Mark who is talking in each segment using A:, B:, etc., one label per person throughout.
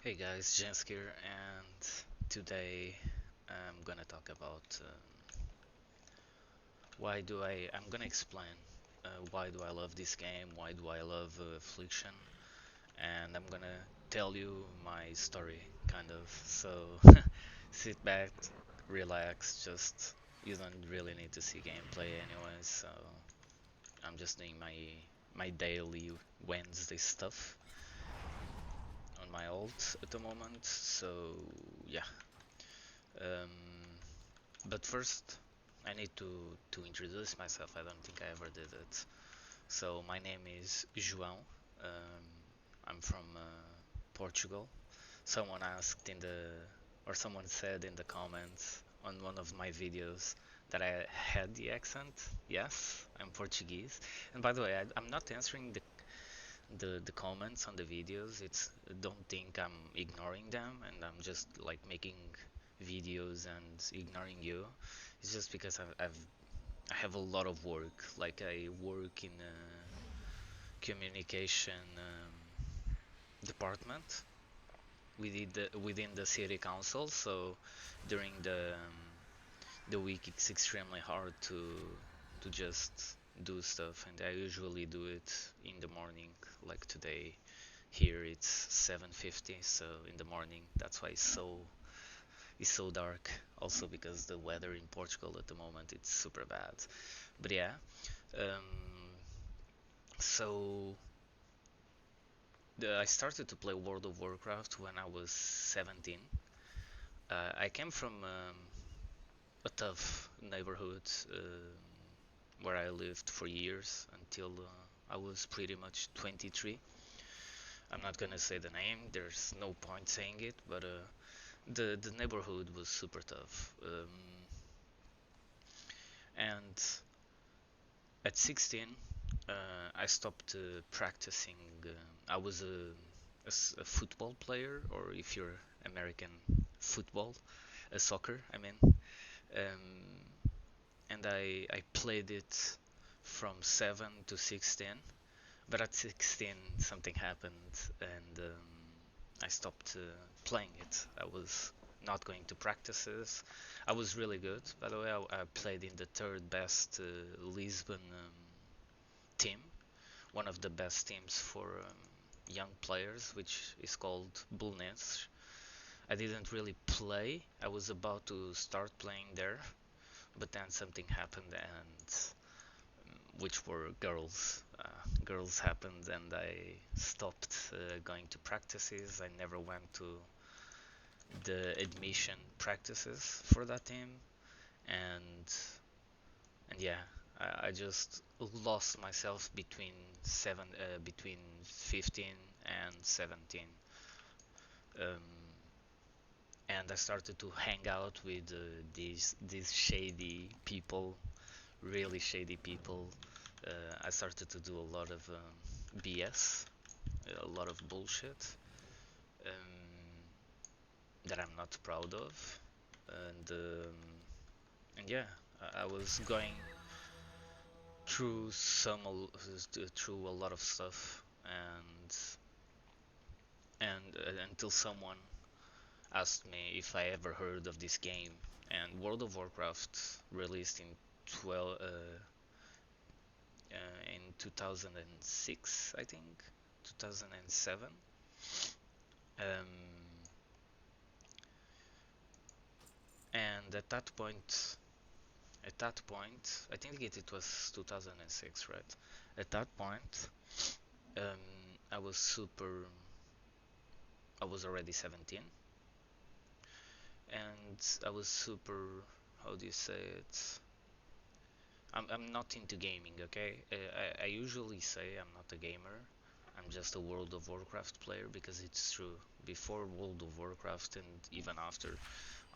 A: Hey guys, Jens here, and today I'm gonna talk about I'm gonna explain why do I love this game, why do I love Affliction, and I'm gonna tell you my story, kind of. So sit back, relax, just you don't really need to see gameplay anyways. So I'm just doing my daily Wednesday stuff on my alt at the moment. So yeah. Um, But first, I need to introduce myself. I don't think I ever did it. So my name is João. Um, I'm from Portugal. Someone asked in the or someone said in the comments on one of my videos that I had the accent. Yes, I'm Portuguese. And by the way, I'm not answering the comments on the videos. It's don't think I'm ignoring them and I'm just like making videos and ignoring you. It's just because I have a lot of work. Like I work in a communication department within the city council. So during the week, it's extremely hard to just do stuff, and I usually do it in the morning. Like today, here it's 7:50, so in the morning. That's why it's so dark. Also because the weather in Portugal at the moment it's super bad. But yeah, um, so I started to play World of Warcraft when I was 17. I came from a tough neighborhood where I lived for years until I was pretty much 23. I'm not gonna say the name. There's no point saying it, but the neighborhood was super tough. And at 16, I stopped practicing. I was a football player, or if you're American, football, soccer, I mean. And I played it from 7 to 16. But at 16, something happened, and I stopped playing it. I was not going to practices. I was really good, by the way. I played in the third best Lisbon team, one of the best teams for young players, which is called Belenenses. I didn't really play. I was about to start playing there, but then something happened, and which were girls. Girls happened, and I stopped going to practices. I never went to the admission practices for that team, and yeah, I just lost myself between 15 and 17. Um, and I started to hang out with these shady people, really shady people. I started to do a lot of BS, a lot of bullshit um, that I'm not proud of, and yeah, I was going through through a lot of stuff, and until someone asked me if I ever heard of this game, and World of Warcraft released in 12 in 2006, I think, 2007. Um, and at that point, I think it was 2006, right? At that point, um, I was super. I was already 17, and I was super. How do you say it? I'm not into gaming, okay? I usually say I'm not a gamer. I'm just a World of Warcraft player because it's true. Before World of Warcraft and even after,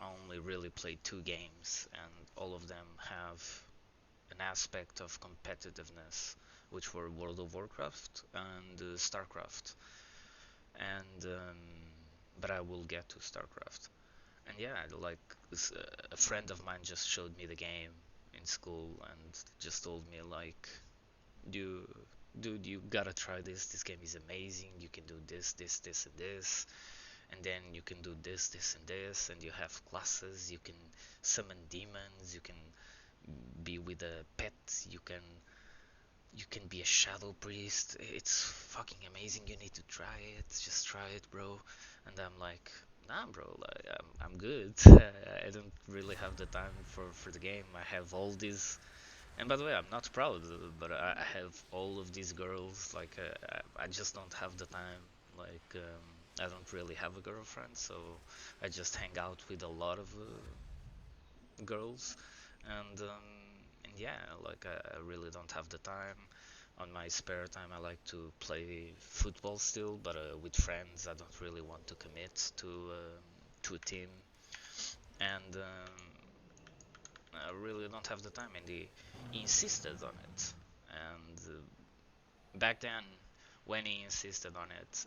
A: I only really played two games, and all of them have an aspect of competitiveness, which were World of Warcraft and StarCraft. And but I will get to StarCraft. And yeah, like a friend of mine just showed me the game in school and just told me like, "You, dude, you gotta try this. This game is amazing. You can do this, this, this, and this." and then you can do this, this, and this, and you have classes. You can summon demons. You can be with a pet. You can be a shadow priest. It's fucking amazing. You need to try it. Just try it, bro. And I'm like, nah, bro. Like, I'm good. I don't really have the time for the game. I have all these. And by the way, I'm not proud, but I have all of these girls. Like, I just don't have the time. Like, I don't really have a girlfriend, so I just hang out with a lot of girls, and yeah, like I really don't have the time. On my spare time, I like to play football still, but with friends. I don't really want to commit to a team, and I really don't have the time. And he insisted on it, and back then, when he insisted on it,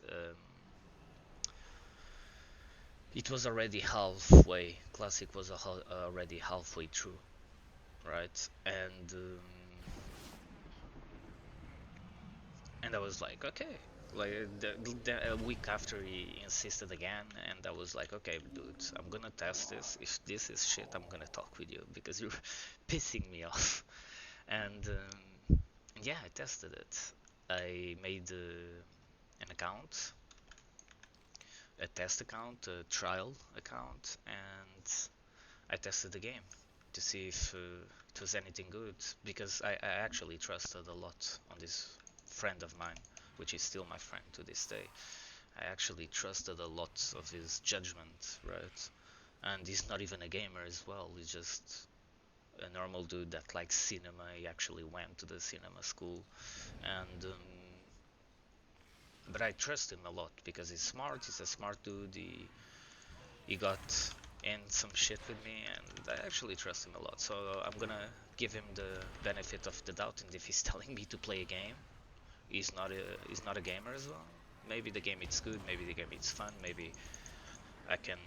A: it was already halfway. Classic was already halfway through, right? And I was like, okay. Like a week after he insisted again, and I was like, okay, dude, I'm gonna test this. If this is shit, I'm gonna talk with you because you're pissing me off. And yeah, I tested it. I made an account, a test account, a trial account, and I tested the game to see if it was anything good because I actually trusted a lot on this friend of mine, which is still my friend to this day. I actually trusted a lot of his judgment, right? And he's not even a gamer as well. He's just a normal dude that likes cinema. He actually went to the cinema school, and but I trust him a lot because he's smart. He's a smart dude. He got in some shit with me, and I actually trust him a lot. So I'm gonna give him the benefit of the doubt, and if he's telling me to play a game, he's not a gamer as well. Maybe the game is good, maybe the game is fun, maybe I can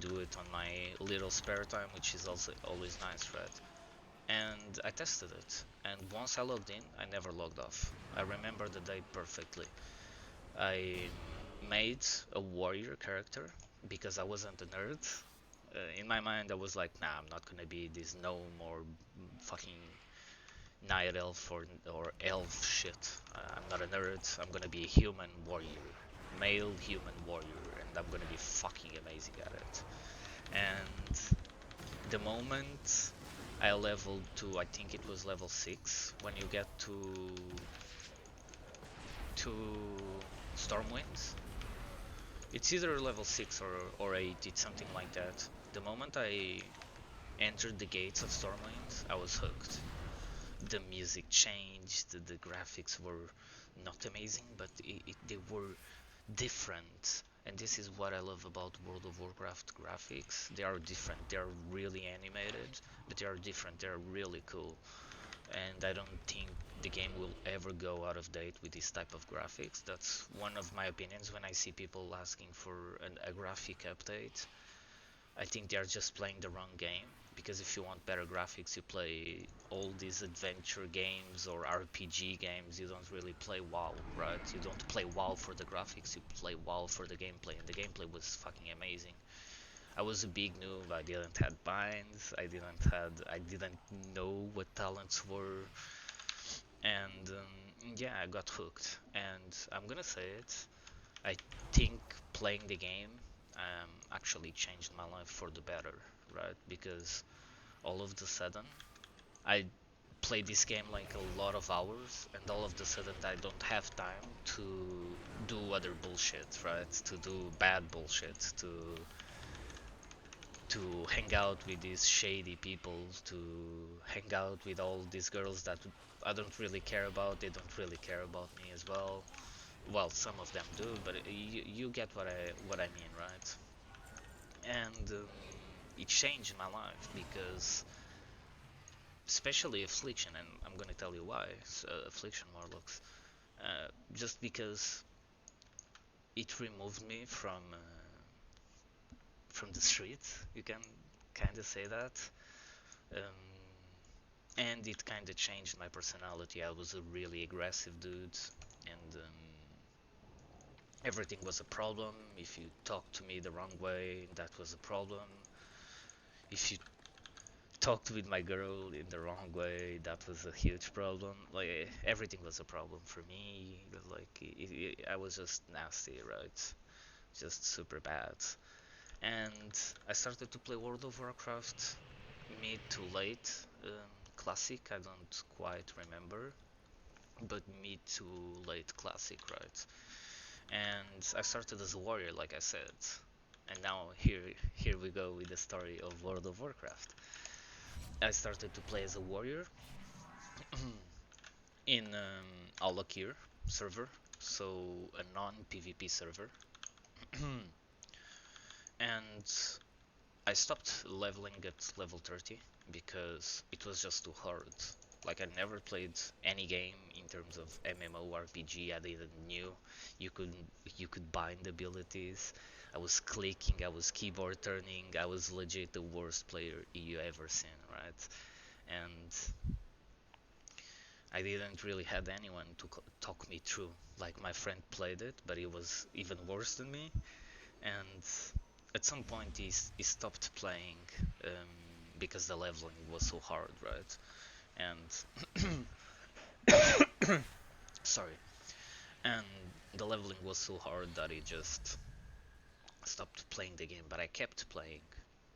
A: do it on my little spare time, which is also always nice, right? And I tested it, and once I logged in, I never logged off. I remember the day perfectly. I made a warrior character because I wasn't a nerd. In my mind, I was like, nah, I'm not gonna be this gnome or fucking night elf or elf shit. I'm not a nerd. I'm gonna be a human warrior, male human warrior, and I'm gonna be fucking amazing at it. And the moment I leveled to, I think it was level 6, when you get to Stormwinds, it's either level 6 or 8, it's something like that. The moment I entered the gates of Stormwinds, I was hooked. The music changed, the graphics were not amazing, but they were different. And this is what I love about World of Warcraft graphics. They are different, they are really animated, but they are different, they are really cool. And I don't think the game will ever go out of date with this type of graphics. That's one of my opinions when I see people asking for a graphic update. I think they are just playing the wrong game, because if you want better graphics, you play all these adventure games or RPG games. You don't really play WoW, right? You don't play WoW for the graphics, you play WoW for the gameplay, and the gameplay was fucking amazing. I was a big noob. I didn't had binds. I didn't know what talents were, and yeah, I got hooked. And I'm gonna say it. I think playing the game actually changed my life for the better, right? Because all of the sudden, I play this game like a lot of hours, and all of the sudden I don't have time to do other bullshit, right? To do bad bullshit, to hang out with these shady people, to hang out with all these girls that I don't really care about. They don't really care about me as well. Well, some of them do, but you get what I mean, right? And it changed my life because, especially affliction, and I'm gonna tell you why. Affliction Morlocks, just because it removed me from the streets. You can kind of say that. Um, and it kind of changed my personality. I was a really aggressive dude, and everything was a problem. If you talked to me the wrong way, that was a problem. If you talked with my girl in the wrong way, that was a huge problem. Like everything was a problem for me. Like I was just nasty, right? Just super bad. And I started to play World of Warcraft mid to late, classic. I don't quite remember, but mid to late classic, right? And I started as a warrior, like I said. And now here we go with the story of World of Warcraft. I started to play as a warrior in Alakir server, so a non-PvP server, and I stopped leveling at level 30 because it was just too hard. Like I never played any game in terms of MMORPG. I didn't knew you could you could bind abilities. I was clicking, I was keyboard turning, I was legit the worst player you ever seen, right? And I didn't really had anyone to talk me through. Like my friend played it, but he was even worse than me. And at some point he stopped playing because the leveling was so hard, right? And sorry, and the leveling was so hard that he just stopped playing the game. But I kept playing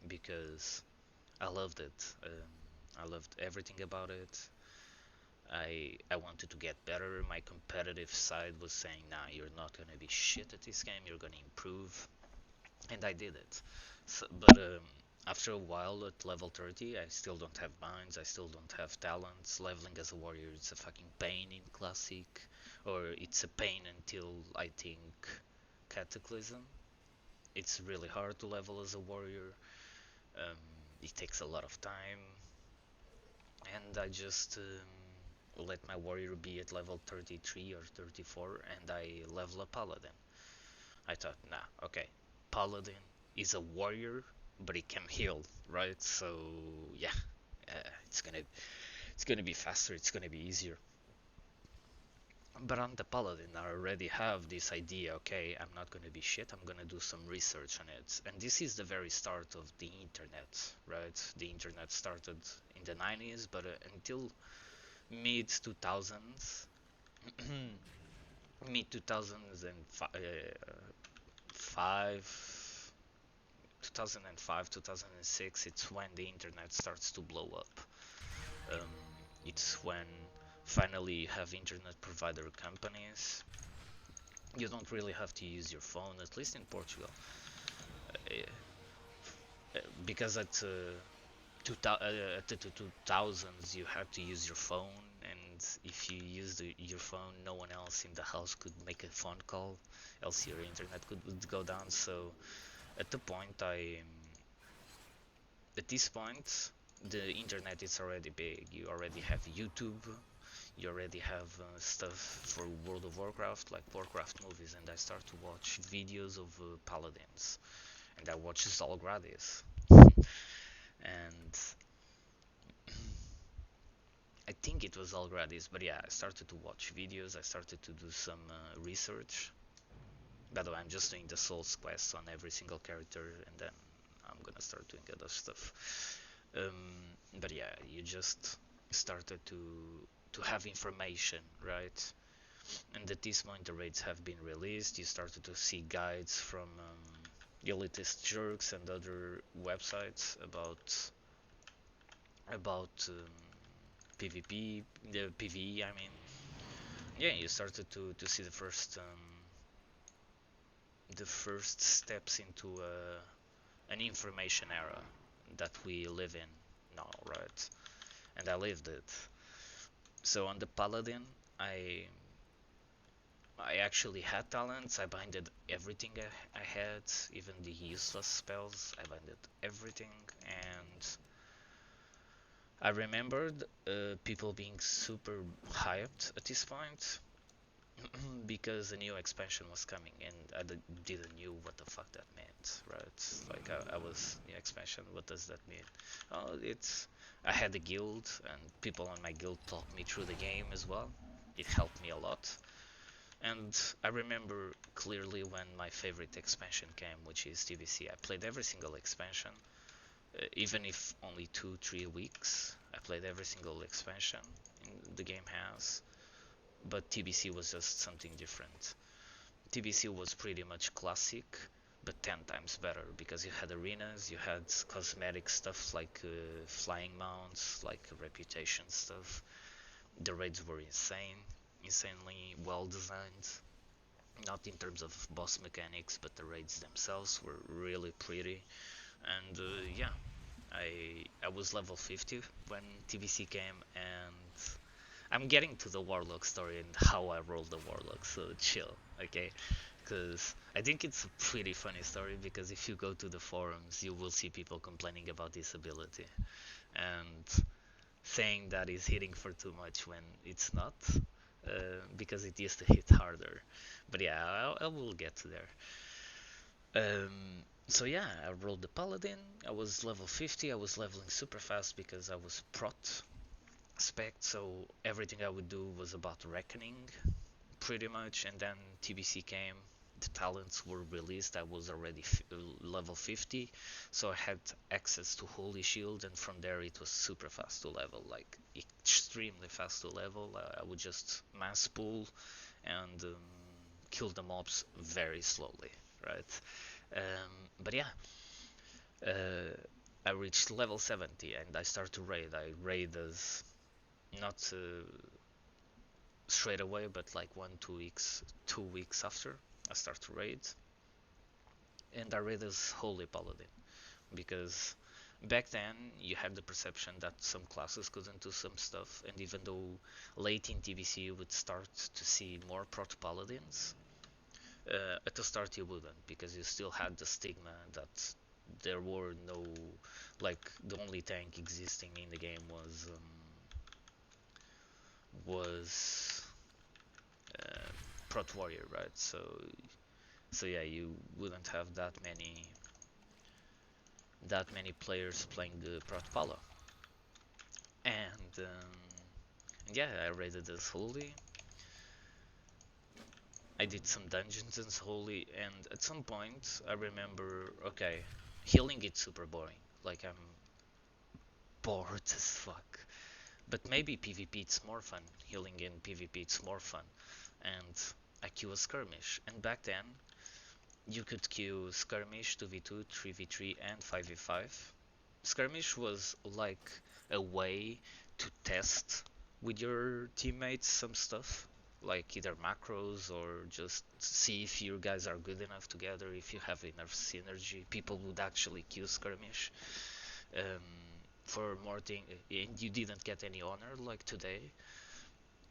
A: because I loved it. I loved everything about it. I wanted to get better. My competitive side was saying, "Nah, you're not gonna be shit at this game. You're gonna improve," and I did it. But after a while, at level 30, I still don't have binds. I still don't have talents. Leveling as a warrior is a fucking pain in classic, or it's a pain until I think Cataclysm. It's really hard to level as a warrior. Um, it takes a lot of time, and I just let my warrior be at level 33 or 34, and I level a paladin. I thought, nah, okay, paladin is a warrior, but he can heal, right? So yeah, it's gonna be faster. It's gonna be easier. But on the paladin, I already have this idea. Okay, I'm not gonna be shit. I'm gonna do some research on it. And this is the very start of the internet, right? The internet started in the 90s, but until mid 2000s, mid 2005, 2005, 2006, it's when the internet starts to blow up. Um, it's when finally you have internet provider companies. You don't really have to use your phone, at least in Portugal, because at the 2000s you had to use your phone, and if you used your phone, no one else in the house could make a phone call, else your internet would go down. So at the point I at this point the internet is already big. You already have YouTube, you already have stuff for World of Warcraft, like Warcraft movies, and I start to watch videos of paladins, and I watch Zalgradis, and I think it was Zalgradis, but yeah, I started to watch videos, I started to do some research. By the way, I'm just doing the Souls quest on every single character, and then I'm gonna start doing other stuff. But yeah, you just started to have information, right? And at this point, the raids have been released. You started to see guides from elitist jerks and other websites about PvP, the PvE. I mean, yeah, you started to see the first steps into an information era that we live in now, right? And I lived it. So on the Paladin, I I actually had talents. I binded everything I had, even the useless spells. I binded everything, and I remembered people being super hyped at this point because a new expansion was coming, and I didn't knew what the fuck that meant, right? Like I was new expansion. What does that mean? Oh, it's I had a guild, and people on my guild talked me through the game as well. It helped me a lot. And I remember clearly when my favorite expansion came, which is TBC. I played every single expansion, even if only 2 3 weeks. I played every single expansion the game has, but TBC was just something different. TBC was pretty much classic, but 10 times better because you had arenas, you had cosmetic stuff like flying mounts, like reputation stuff. The raids were insanely well designed. Not in terms of boss mechanics, but the raids themselves were really pretty. And yeah, I was level 50 when TBC came, and I'm getting to the Warlock story and how I rolled the Warlock, so chill, okay? Because I think it's a pretty funny story, because if you go to the forums, you will see people complaining about this ability and saying that it's hitting for too much when it's not, because it used to hit harder. But yeah, I will get to there. So yeah, I rolled the Paladin. I was level 50. I was leveling super fast because I was prot spec, so everything I would do was about reckoning, pretty much. And then TBC came, the talents were released. I was already level 50, so I had access to Holy Shield, and from there it was super fast to level, like extremely fast to level. I would just mass pull and kill the mobs very slowly, right? But yeah, uh, I reached level 70 and I start to raid. I raid as not straight away, but like 1 2 weeks, 2 weeks after I start to raid, and I raid as Holy Paladin because back then you had the perception that some classes couldn't do some stuff, and even though late in TBC you would start to see more Prot Paladins, at the start you wouldn't, because you still had the stigma that there were no, like, the only tank existing in the game was Prot Warrior, right? So yeah, you wouldn't have that many players playing the Prot Pala, and yeah, I raided as Holy. I did some dungeons as Holy, and at some point I remember, okay, healing it's super boring. Like, I'm bored as fuck. But maybe PvP it's more fun. Healing in PvP it's more fun. And I queue a skirmish. And back then, you could queue skirmish 2v2, 3v3, and 5v5. Skirmish was like a way to test with your teammates some stuff, like either macros or just see if you guys are good enough together, if you have enough synergy. People would actually queue skirmish um, for more thing, and you didn't get any honor like today.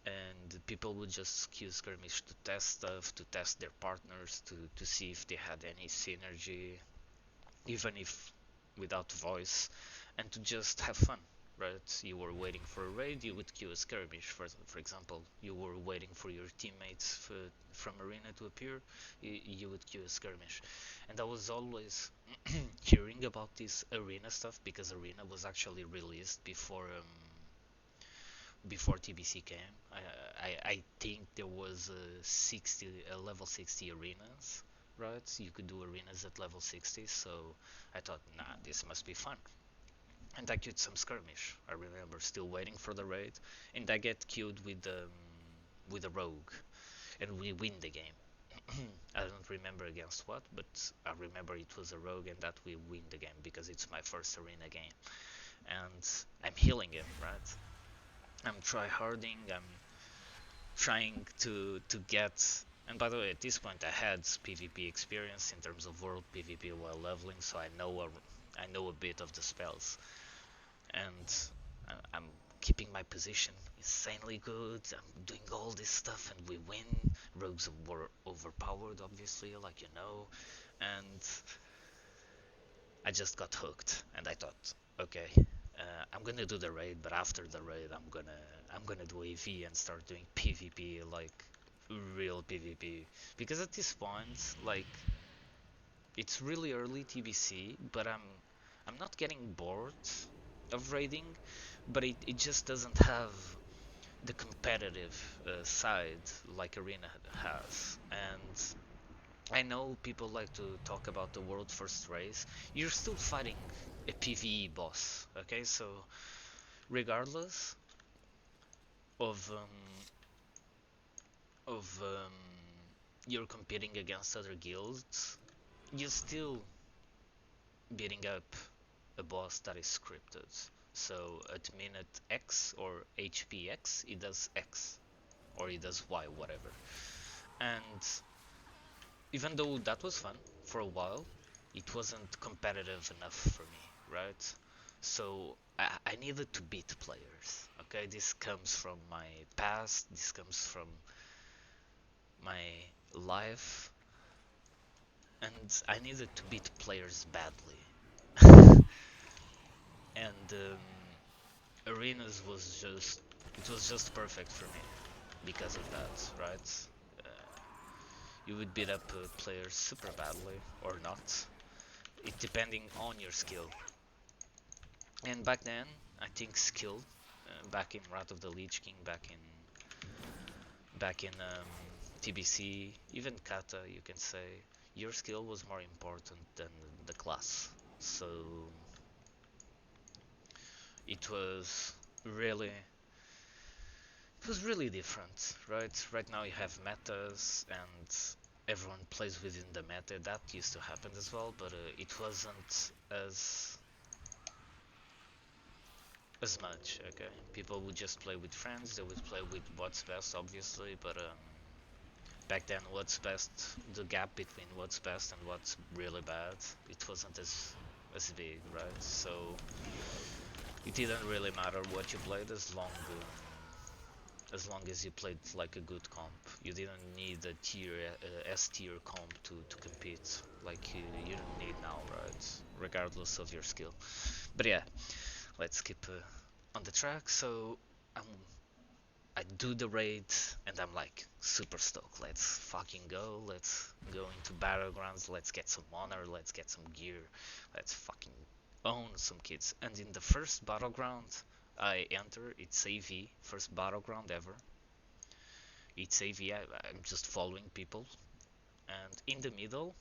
A: And people would just queue skirmish to test stuff, to test their partners, to see if they had any synergy, even if without voice, and to just have fun, right? You were waiting for a raid, you would queue a skirmish. For example, you were waiting for your teammates from arena to appear, you would queue a skirmish. And I was always hearing about this arena stuff, because arena was actually released before TBC came. I think there was a level 60 arenas, right? You could do arenas at level 60, so I thought, nah, this must be fun. And I queued some skirmish. I remember still waiting for the raid, and I get queued with a rogue, and we win the game. I don't remember against what, but I remember it was a rogue, and that we win the game because it's my first arena game, and I'm healing him, right? I'm tryharding. I'm trying to get. And by the way, at this point, I had PvP experience in terms of world PvP while leveling, so I know a bit of the spells, and I'm keeping my position insanely good. I'm doing all this stuff, and we win. Rogues were overpowered, obviously, like you know, and I just got hooked, and I thought, okay, I'm gonna do the raid, but after the raid, I'm gonna do AV and start doing PvP, like real PvP, because at this point, like, it's really early TBC, but I'm not getting bored of raiding, but it just doesn't have the competitive side like Arena has. And I know people like to talk about the world first race. You're still fighting a PvE boss, okay? So regardless of you're competing against other guilds, you're still beating up a boss that is scripted. So at minute X or HP X, it does X or it does Y, whatever. And even though that was fun for a while, it wasn't competitive enough for me, right? So I needed to beat players. Okay, this comes from my past. This comes from my life, and I needed to beat players badly. And arenas was just it was just perfect for me because of that, right? Uh, you would beat up players super badly or not, it depending on your skill. And back then, I think skill, back in Wrath of the Lich King, back in TBC, even Kata, you can say your skill was more important than the class. So it was really it was really different, right? Right now you have metas and everyone plays within the meta. That used to happen as well, but it wasn't as much. Okay, people would just play with friends. They would play with what's best, obviously, but back then, what's best, the gap between what's best and what's really bad, it wasn't as big, right? So it didn't really matter what you played as long as you played like a good comp. You didn't need a S tier comp to compete like you need now, right? Regardless of your skill. But yeah, let's keep on the track. So I'm I do the raid and I'm like super stoked. Let's fucking go. Let's go into battlegrounds. Let's get some honor. Let's get some gear. Let's fucking own some kids. And in the first battleground I enter, it's AV. First battleground ever. It's AV. I'm just following people. And in the middle,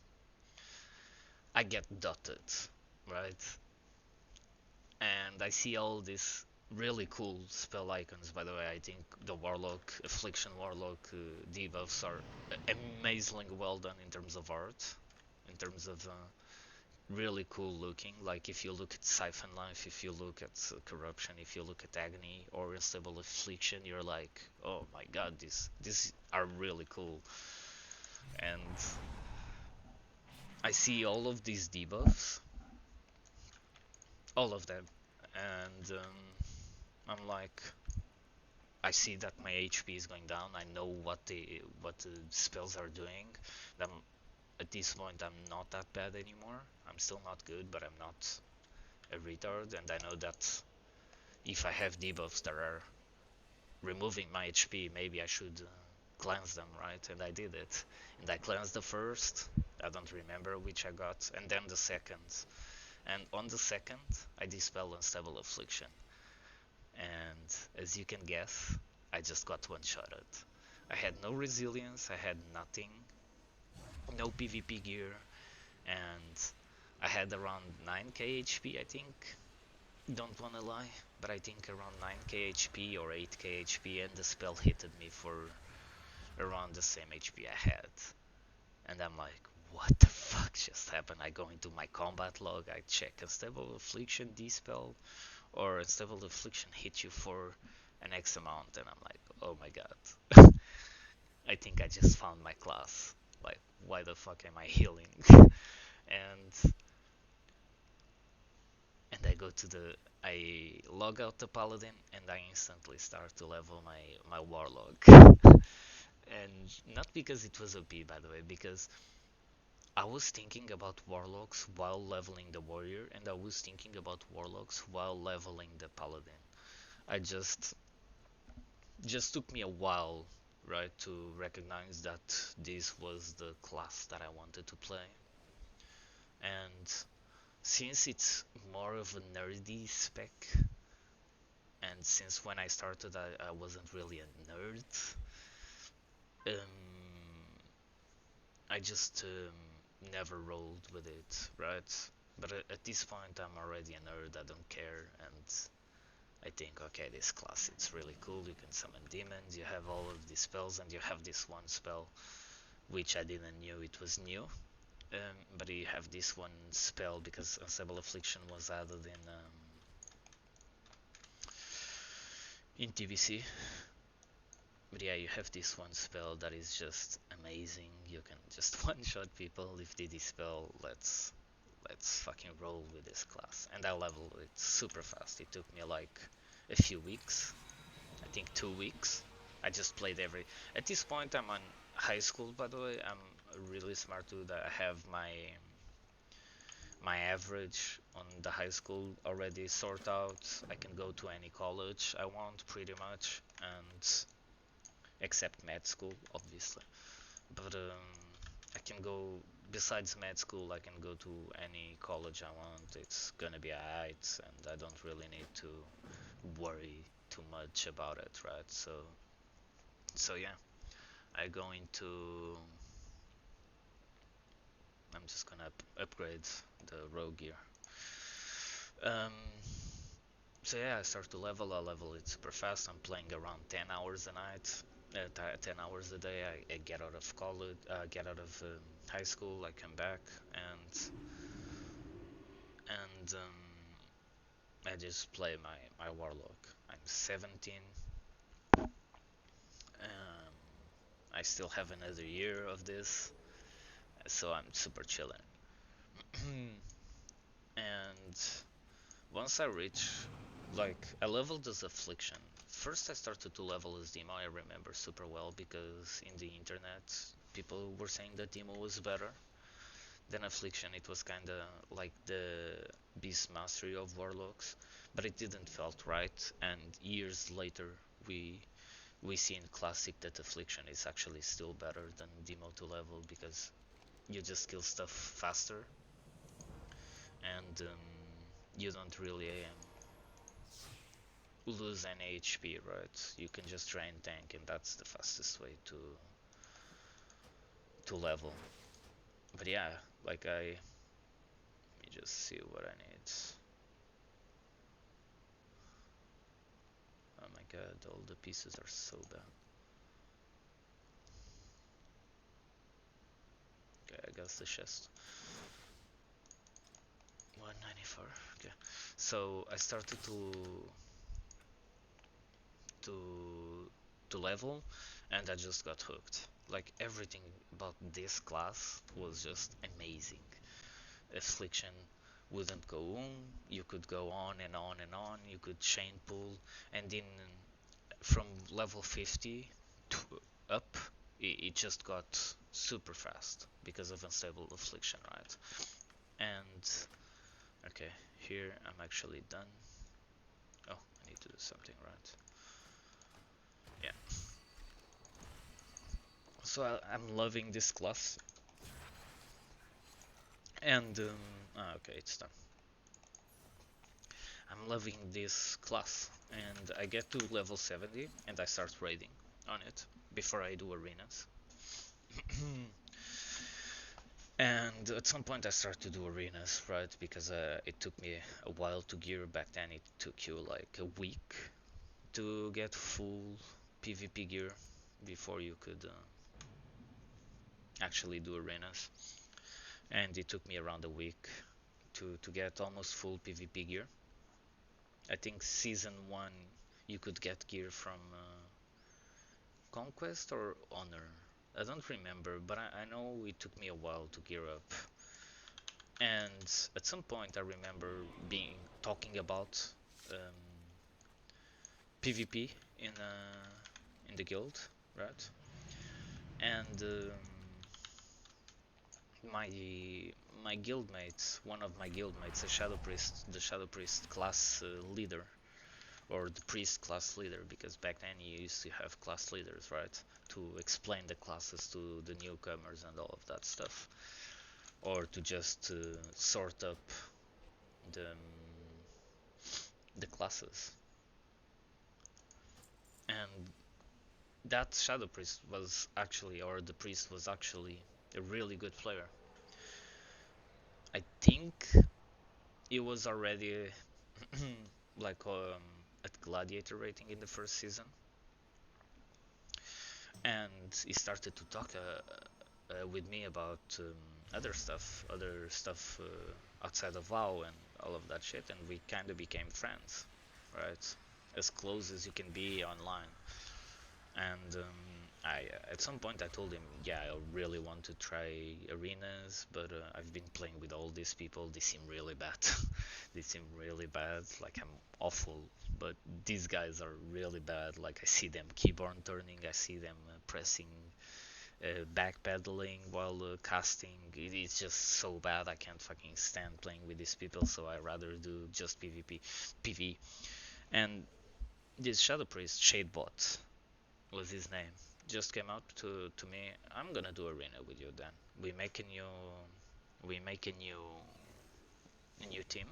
A: I get dotted, right? And I see all these really cool spell icons. By the way, I think the Warlock, Affliction Warlock debuffs are amazingly well done in terms of art, in terms of really cool looking. Like if you look at Siphon Life, if you look at Corruption, if you look at Agony or Unstable Affliction, you're like, oh my god, these are really cool. And I see all of these debuffs, all of them, and I'm like, I see that my HP is going down. I know what the spells are doing. I'm, at this point, I'm not that bad anymore. I'm still not good, but I'm not a retard. And I know that if I have debuffs that are removing my HP, maybe I should cleanse them, right? And I did it. And I cleansed the first. I don't remember which I got, and then the second. And on the second, I dispel Unstable Affliction. And as you can guess, I just got one-shotted. I had no resilience, I had nothing, no PvP gear, and I had around 9k HP, I think. Don't wanna lie, but I think around 9k HP or 8k HP, and the spell hit me for around the same HP I had. And I'm like, what the fuck just happened? I go into my combat log, I check Unstable Affliction, Dispel, or Unstable Affliction hit you for an X amount, and I'm like, oh my god. I think I just found my class. Like, why the fuck am I healing? and I go to I log out the paladin and I instantly start to level my warlock. And not because it was OP, by the way, because I was thinking about warlocks while leveling the warrior, and I was thinking about warlocks while leveling the paladin. I just took me a while, right, to recognize that this was the class that I wanted to play. And since it's more of a nerdy spec, And since when I started, I wasn't really a nerd. I just never rolled with it, right? But at this point, I'm already a nerd. I don't care, and I think, okay, this class it's really cool. You can summon demons. You have all of these spells, and you have this one spell which I didn't knew it was new. But you have this one spell because Unstable Affliction was added in TBC. But yeah, you have this one spell that is just amazing. You can just one-shot people. If they dispel, let's fucking roll with this class. And I leveled it super fast. It took me like a few weeks. I think 2 weeks. I just played every. At this point, I'm on high school. By the way, I'm a really smart dude. I have my average on the high school already sorted out. I can go to any college I want, pretty much, and except med school, obviously. But I can go. Besides med school, I can go to any college I want. It's gonna be alright, and I don't really need to worry too much about it, right? So yeah, I go into. I'm just gonna upgrade the rogue gear. Um, so yeah, I start to level. I level it super fast. I'm playing around 10 hours a night. 10 hours a day. I get out of college, get out of high school. I come back and I just play my warlock. I'm 17. Um, I still have another year of this, so I'm super chilling. And once I reach, like, I leveled as Affliction. First, I started to level as Demo. I remember super well because in the internet, people were saying that Demo was better than Affliction. It was kind of like the Beast Mastery of Warlocks, but it didn't felt right. And years later, we see in Classic that Affliction is actually still better than Demo to level because you just kill stuff faster and you don't really lose any HP, right? You can just try and tank, and that's the fastest way to level. But yeah, like let me just see what I need. Oh my god, all the pieces are so bad. Okay, I guess the chest. 194. Okay, so I started to to level, and I just got hooked. Like everything about this class was just amazing. Affliction wouldn't go on. You could go on and on and on. You could chain pull, and in from level 50 to up, it just got super fast because of Unstable Affliction, right? And okay, here I'm actually done. Oh, I need to do something, right? Yeah. So I'm loving this class, and okay, it's done. I'm loving this class, and I get to level 70 and I start raiding on it before I do arenas. And at some point I start to do arenas, right? Because it took me a while to gear. Back then it took you like a week to get full PvP gear before you could actually do arenas. And it took me around a week to get almost full PvP gear. I think season 1 you could get gear from Conquest or Honor. I don't remember, but I know it took me a while to gear up. And at some point I remember being talking about um, PvP in the guild, right? And my my guildmates, one of my guildmates, the Shadow Priest class leader, or the priest class leader, because back then you used to have class leaders, right, to explain the classes to the newcomers and all of that stuff, or to just sort up the the classes. And that Shadow Priest was actually, or the priest was actually a really good player. I think he was already like at gladiator rating in the first season, and he started to talk with me about other stuff outside of WoW and all of that shit, and we kind of became friends, right? As close as you can be online. And I at some point I told him, yeah, I really want to try arenas, but I've been playing with all these people. They seem really bad. They seem really bad. Like I'm awful, but these guys are really bad. Like I see them keyboard turning. I see them pressing, backpedaling while casting. It's just so bad. I can't fucking stand playing with these people. So I rather do just PvP, PV. And this Shadow Priest Shadebot was his name, just came up to me. I'm gonna do arena with you then. We make a new team,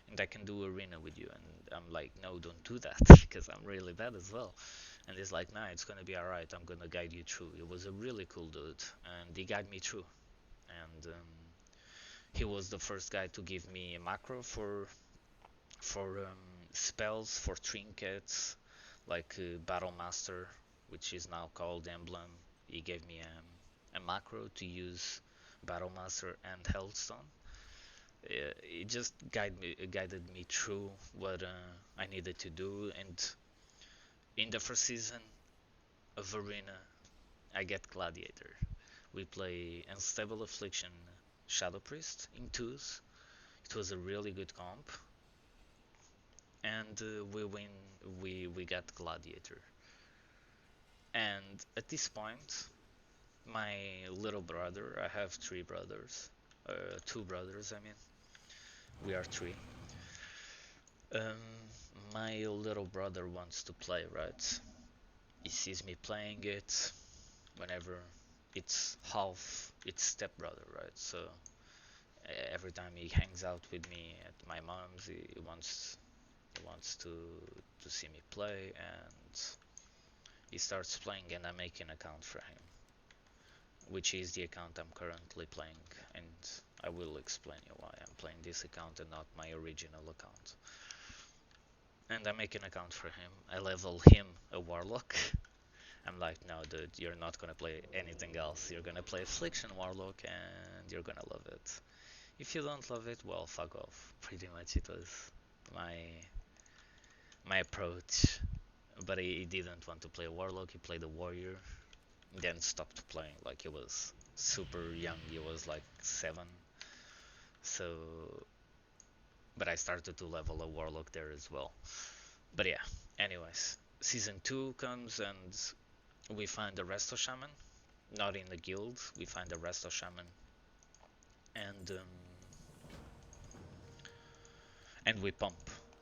A: and I can do arena with you. And I'm like, no, don't do that because I'm really bad as well. And he's like, nah, it's gonna be alright. I'm gonna guide you through. He was a really cool dude, and he guided me through. And he was the first guy to give me a macro for spells, for trinkets, like Battle Master, which is now called Emblem. He gave me a macro to use Battle Master and Hellstone. It just guided me through what I needed to do, and in the first season of Arena, I get Gladiator. We play Unstable Affliction Shadow Priest in twos. It was a really good comp, and we win. We got Gladiator. And at this point, my little brother, I have three brothers, two brothers, I mean, we are three. Um, my little brother wants to play, right? He sees me playing it whenever it's half, it's stepbrother, right? So every time he hangs out with me at my mom's, he wants to see me play, and he starts playing, and I make an account for him, which is the account I'm currently playing, and I will explain you why I'm playing this account and not my original account. And I make an account for him. I level him a warlock. I'm like, no, dude, you're not gonna play anything else. You're gonna play Affliction Warlock, and you're gonna love it. If you don't love it, well, fuck off. Pretty much, it was my my approach. But he didn't want to play a warlock. He played a warrior, then stopped playing. Like he was super young. He was like 7. So, but I started to level a warlock there as well. But yeah, anyways, season 2 comes and we find the resto shaman. Not in the guild. We find the resto shaman, and and we pump.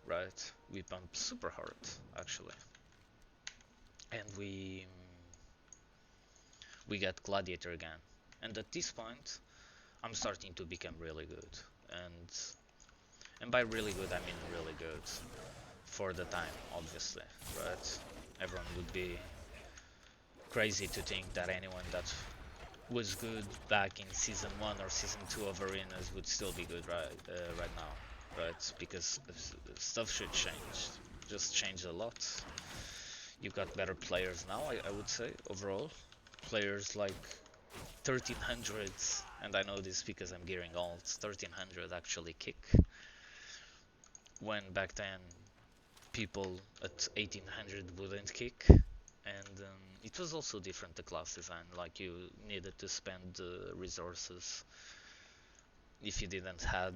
A: Right, we pump super hard actually, and we get gladiator again. And at this point, I'm starting to become really good, and and by really good I mean really good for the time, obviously, right? Everyone would be crazy to think that anyone that was good back in season 1 or season 2 of arenas would still be good right now, right? Because stuff should change, just change a lot. You've got better players now, I would say, overall. Players like 1300s, and I know this because I'm gearing alts, 1300 actually kick, when back then people at 1800 wouldn't kick. And it was also different, the class design, like you needed to spend resources if you didn't had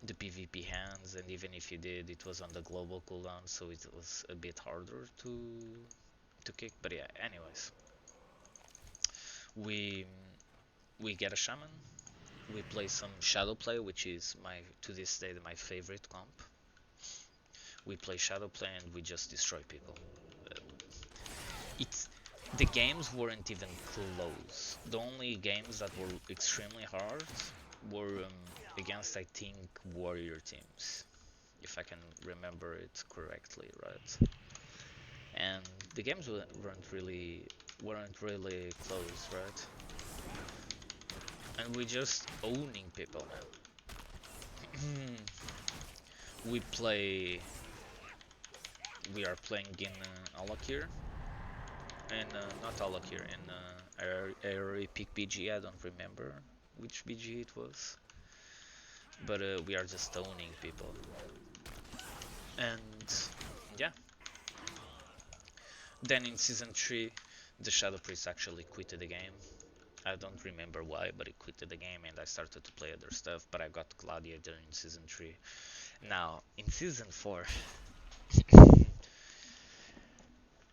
A: the PvP hands, and even if you did, it was on the global cooldown, so it was a bit harder to kick. But yeah, anyways, we we get a shaman, we play some shadow play, which is my, to this day, my favorite comp. We play shadow play and we just destroy people. It's the games weren't even close. The only games that were extremely hard were against, I think, warrior teams, if I can remember it correctly, right? and the games weren't really close, right? And we just owning people, man. we play. We are playing in Alakir, and not Alakir, in our Epic BG. I don't remember which BG it was, but we are just owning people, and yeah. Then in season 3, the Shadow Priest actually quitted the game. I don't remember why, but he quitted the game and I started to play other stuff, but I got Gladiator in season 3. Now, in season 4,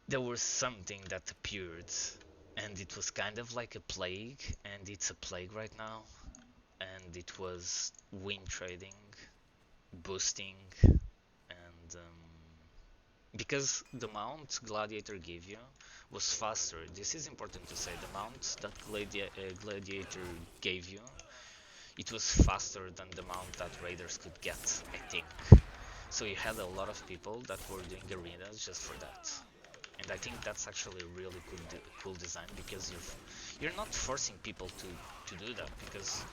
A: there was something that appeared, and it was kind of like a plague, and it's a plague right now, and it was win trading, boosting, and because the mount Gladiator gave you was faster. This is important to say. The mount that Gladiator gave you, it was faster than the mount that Raiders could get, I think. So you had a lot of people that were doing arenas just for that. And I think that's actually a really cool design, because you're not forcing people to do that, because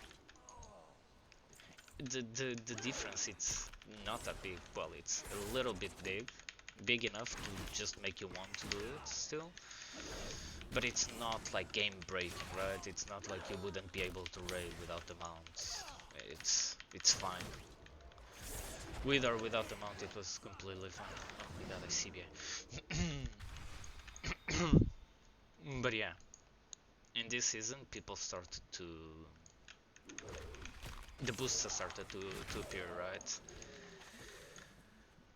A: the difference, it's not that big. Well, it's a little bit big enough to just make you want to do it still, but it's not like game breaking, right? It's not like you wouldn't be able to raid without the mounts. It's fine. With or without the mount, it was completely fine. Oh my god, I CBA. But yeah, in this season, people started to, the boosts started to appear, right?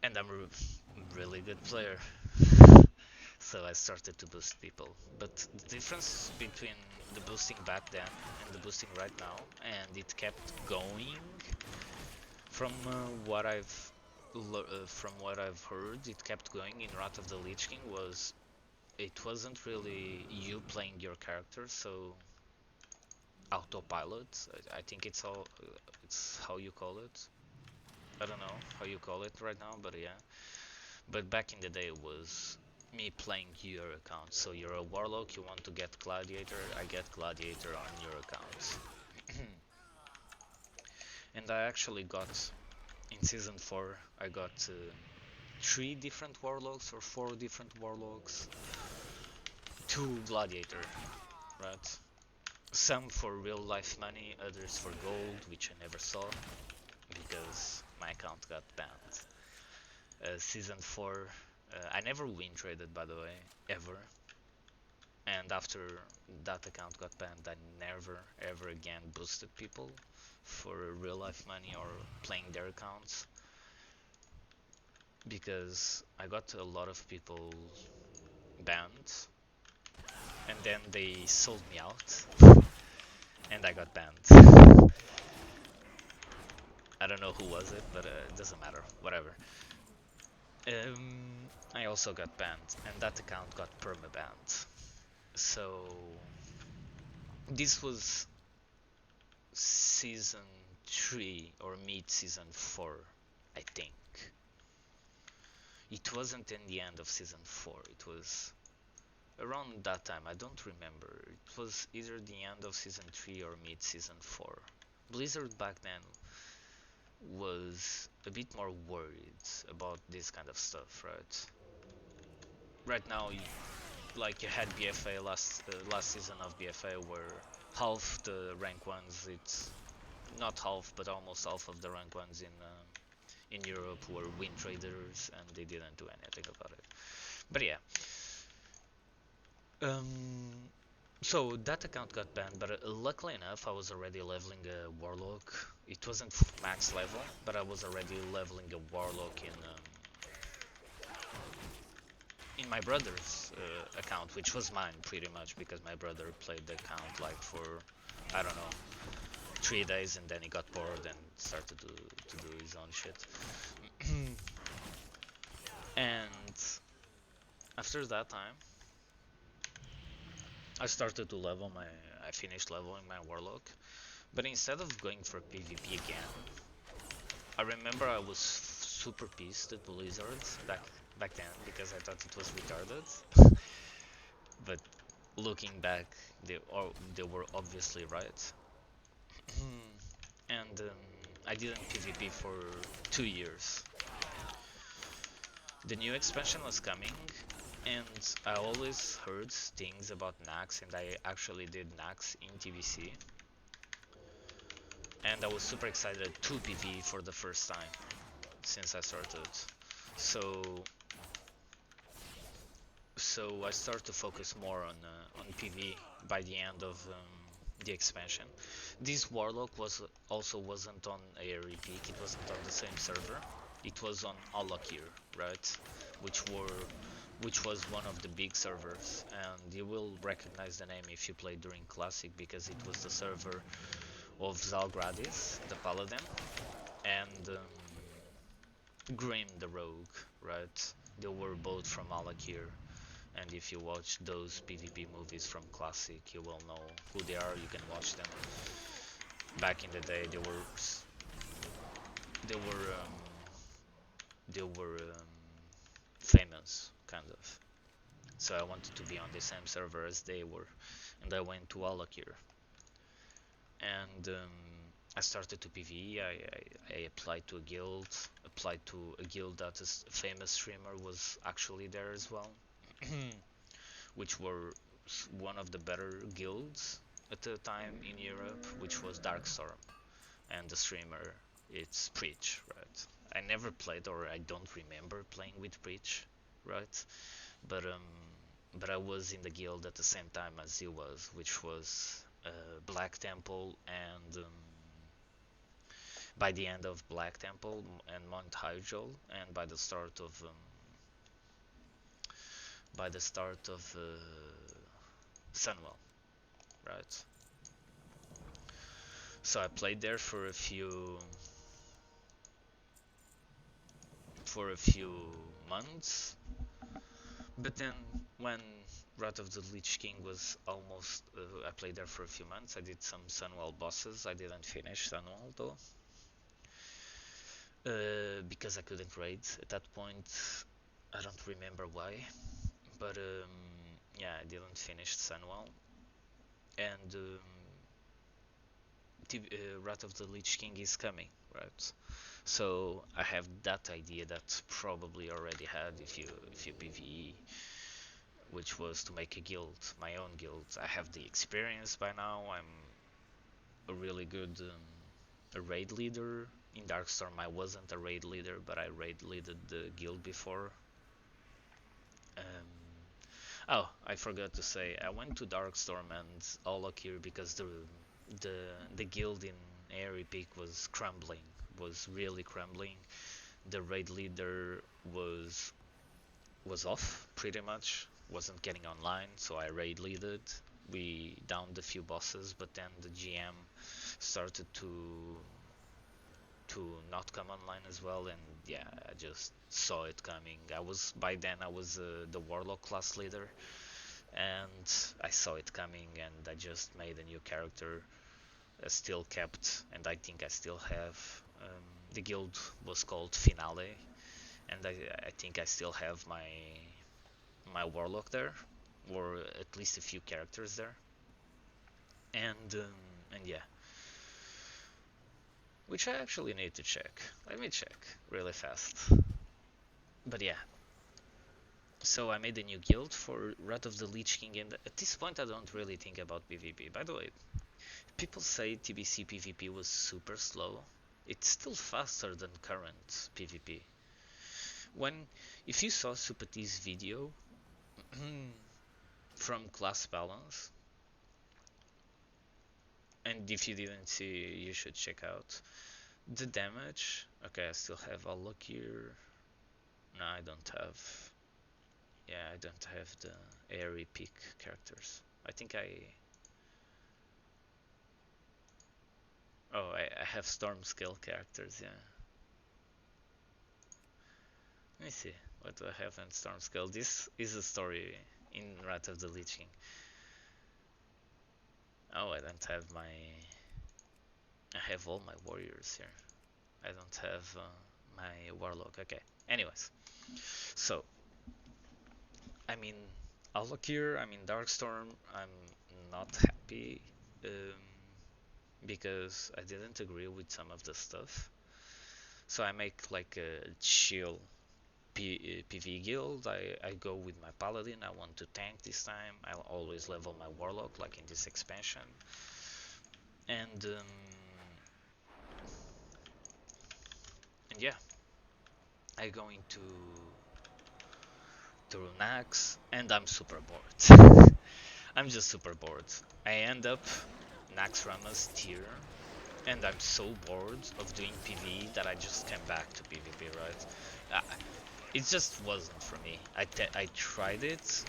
A: And I'm a really good player, so I started to boost people. But the difference between the boosting back then and the boosting right now, and it kept going from from what I've heard, it kept going in Wrath of the Lich King, was it wasn't really you playing your character, so autopilot. I think it's how you call it. I don't know how you call it right now, but yeah. But back in the day, it was me playing your account. So you're a warlock, you want to get Gladiator, I get Gladiator on your account. And I actually got, in season 4, I got 3 different warlocks or 4 different warlocks, 2 Gladiator, right? Some for real life money, others for gold, which I never saw because my account got banned. Season 4, I never win traded, by the way, ever. And after that account got banned, I never ever again boosted people for real life money or playing their accounts, because I got a lot of people banned and then they sold me out and I got banned. I don't know who was it, but it doesn't matter, whatever. I also got banned, and that account got perma-banned. So this was season 3 or mid-season 4, I think. It wasn't in the end of season 4, it was around that time, I don't remember. It was either the end of season 3 or mid-season 4. Blizzard back then was a bit more worried about this kind of stuff, right? Right now, you had BFA last season of BFA, where half the rank ones, it's not half but almost half of the rank ones in Europe were win traders, and they didn't do anything about it. But yeah, so that account got banned, but luckily enough, I was already leveling a warlock. It wasn't max level, but I was already leveling a warlock in my brother's account, which was mine pretty much, because my brother played the account like for, I don't know, 3 days, and then he got bored and started to do his own shit. And after that time, I started to I finished leveling my warlock, but instead of going for PvP again, I remember I was super pissed at Blizzard back then because I thought it was retarded. But looking back, they were obviously right. And I didn't PvP for 2 years. The new expansion was coming, and I always heard things about Nax, and I actually did Nax in TVC, and I was super excited to PvE for the first time since I started. So so I started to focus more on PvE by the end of the expansion. This Warlock wasn't on Aerie Peak. It wasn't on the same server. It was on Alakir, right? Which were which was one of the big servers, and you will recognize the name if you played during Classic because it was the server of Zalgradis, the Paladin, and Grim the Rogue, right? They were both from Alakir, and if you watch those PvP movies from Classic, you will know who they are. You can watch them. Back in the day, they were famous, kind of. So I wanted to be on the same server as they were, and I went to Alakir, and I started to PvE. I applied to a guild, that a famous streamer was actually there as well, which were one of the better guilds at the time in Europe, which was Darkstorm, and the streamer it's Preach, right? I never played, or I don't remember playing with Preach, right? But I was in the guild at the same time as he was, which was Black Temple, and by the end of Black Temple and Mount Hyjal, and by the start of Sunwell, right? So I played there for a few months, but then when Wrath of the Lich King was almost, I played there for a few months. I did some Sunwell bosses. I didn't finish Sunwell though, because I couldn't raid at that point. I don't remember why, but yeah, I didn't finish Sunwell, and Wrath of the Lich King is coming, right? So I have that idea that probably already had if you PvE, which was to make a guild, my own guild. I have the experience by now. I'm a really good a raid leader. In Darkstorm I wasn't a raid leader, but I raid leaded the guild before. Um, oh, I forgot to say, I went to Darkstorm and Olakir because the the guild in Airy Peak was crumbling, was really crumbling. The raid leader was off pretty much, wasn't getting online, so I raid leaded. We downed a few bosses, but then the GM started to not come online as well, and yeah, I just saw it coming. I was the warlock class leader, and I saw it coming, and I just made a new character. Still kept, and I think I still have. The guild was called Finale, and I think I still have my warlock there, or at least a few characters there, and yeah, which I actually need to check. Let me check really fast. But yeah, so I made a new guild for Wrath of the Lich King, and at this point I don't really think about PvP. By the way, people say TBC PvP was super slow. It's still faster than current PvP. When, if you saw Supati's video from Class Balance, and if you didn't see, you should check out the damage. Okay, I still have a look here. No, I don't have. Yeah, I don't have the airy peak characters. I think I. Oh, I have storm scale characters. Yeah. Let me see. What do I have in storm scale? This is a story in Wrath of the Lich King. Oh, I don't have my. I have all my warriors here. I don't have my warlock. Okay. Anyways, so I mean, Alakir, I mean Darkstorm. I'm not happy um, because I didn't agree with some of the stuff. So I make like a chill PV guild. I go with my paladin. I want to tank this time. I'll always level my warlock like in this expansion. And yeah, I go into through Nax and I'm super bored. I'm just super bored. I end up Nax Rama's tier and I'm so bored of doing PvE that I just came back to PvP, right? Uh, it just wasn't for me. I tried it.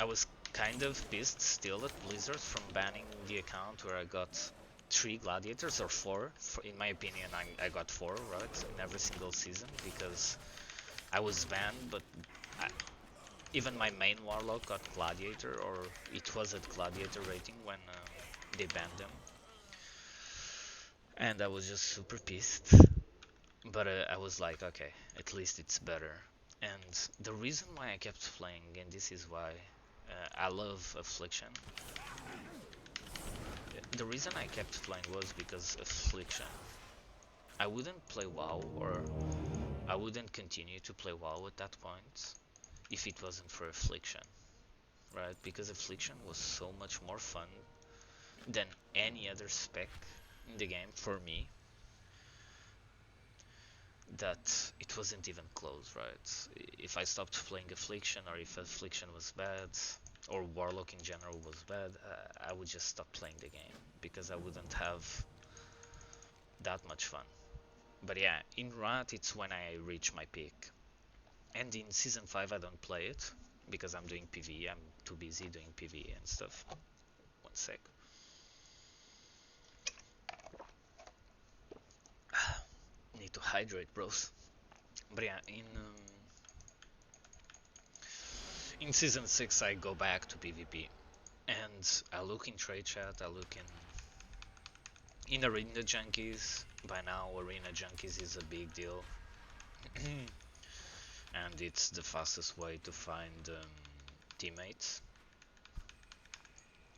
A: I was kind of pissed still at Blizzard from banning the account where I got 3 gladiators or 4. In my opinion, I got 4, right? In every single season because I was banned, but I, even my main warlock got gladiator, or it was at gladiator rating when they banned them. And I was just super pissed. But I was like, okay, at least it's better. And the reason why I kept playing, and this is why I love Affliction. The reason I kept playing was because Affliction. I wouldn't play WoW, or I wouldn't continue to play WoW at that point if it wasn't for Affliction, right? Because Affliction was so much more fun than any other spec in the game for me, that it wasn't even close, right? If I stopped playing Affliction, or if Affliction was bad, or Warlock in general was bad, I would just stop playing the game because I wouldn't have that much fun. But yeah, in Rat it's when I reach my peak. And in Season 5 I don't play it because I'm doing PvE, I'm too busy doing PvE and stuff. One sec. Need to hydrate, bros. But yeah, in Season 6 I go back to PvP. And I look in trade chat, I look in Arena Junkies. By now Arena Junkies is a big deal. And it's the fastest way to find teammates.